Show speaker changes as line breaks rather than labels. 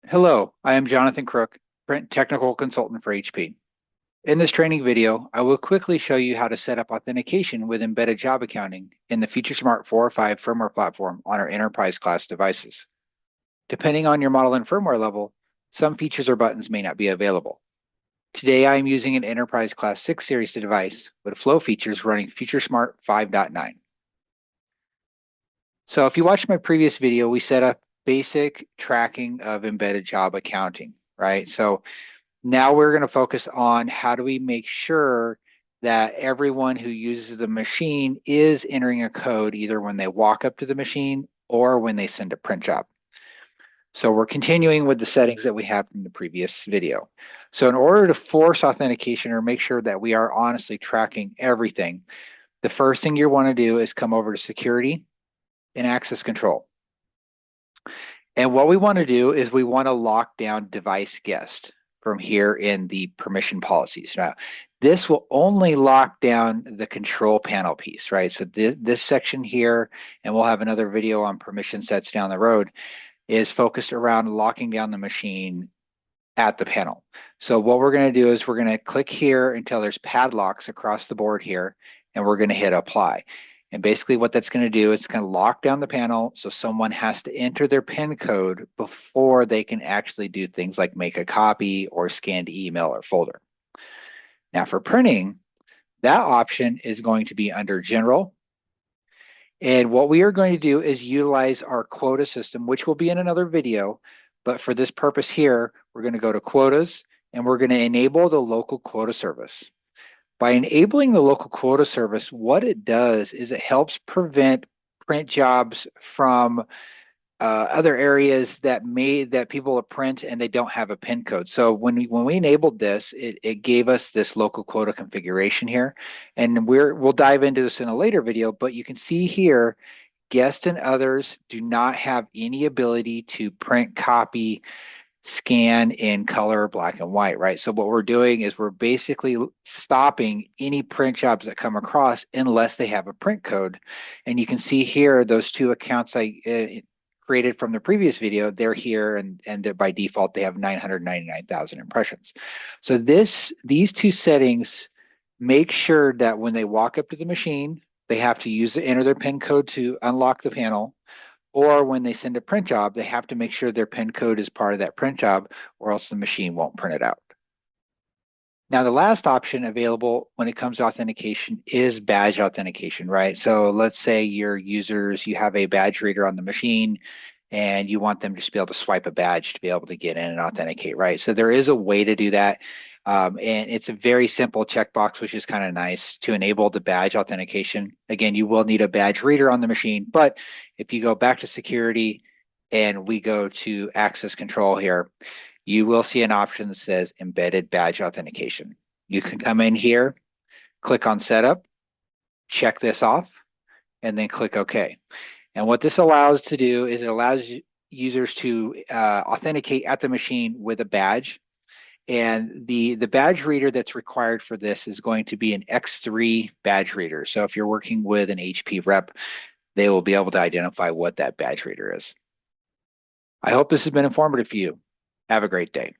Hello, I am Jonathan Crook, Print Technical Consultant for HP. In this training video, I will quickly show you how to set up authentication with embedded job accounting in the FeatureSmart 4 or 5 firmware platform on our enterprise class devices. Depending on your model and firmware level, some features or buttons may not be available. Today, I am using an enterprise class 6 series device with flow features running FeatureSmart 5.9. So if you watched my previous video, we set up basic tracking of embedded job accounting, right? So now we're going to focus on how do we make sure that everyone who uses the machine is entering a code either when they walk up to the machine or when they send a print job. So we're continuing with the settings that we have from the previous video. So in order to force authentication or make sure that we are honestly tracking everything, the first thing you want to do is come over to security and access control. And what we want to do is we want to lock down device guest from here in the permission policies. Now, this will only lock down the control panel piece, right? So this section here, and we'll have another video on permission sets down the road, is focused around locking down the machine at the panel. So what we're going to do is we're going to click here until there's padlocks across the board here, and we're going to hit apply. And basically what that's going to do is it's going to lock down the panel, so someone has to enter their PIN code before they can actually do things like make a copy or scan to email or folder. Now for printing, that option is going to be under General. And what we are going to do is utilize our quota system, which will be in another video. But for this purpose here, we're going to go to quotas and we're going to enable the local quota service. By enabling the local quota service, what it does is it helps prevent print jobs from other areas that people will print and they don't have a PIN code. So when we enabled this, it gave us this local quota configuration here, and we'll dive into this in a later video. But you can see here, guests and others do not have any ability to print, copy, scan in color, black and white, right? So what we're doing is we're basically stopping any print jobs that come across unless they have a print code. And you can see here, those two accounts I created from the previous video, they're here and they're by default, they have 999,000 impressions. So these two settings make sure that when they walk up to the machine, they have to enter their PIN code to unlock the panel, or when they send a print job, they have to make sure their PIN code is part of that print job, or else the machine won't print it out. Now, the last option available when it comes to authentication is badge authentication, right? So let's say your users, you have a badge reader on the machine and you want them just to be able to swipe a badge to be able to get in and authenticate, right? So there is a way to do that. And it's a very simple checkbox, which is kind of nice to enable the badge authentication. Again, you will need a badge reader on the machine, but if you go back to security and we go to access control here, you will see an option that says embedded badge authentication. You can come in here, click on setup, check this off, and then click OK. And what this allows to do is it allows users to authenticate at the machine with a badge. And the badge reader that's required for this is going to be an X3 badge reader. So if you're working with an HP rep, they will be able to identify what that badge reader is. I hope this has been informative for you. Have a great day.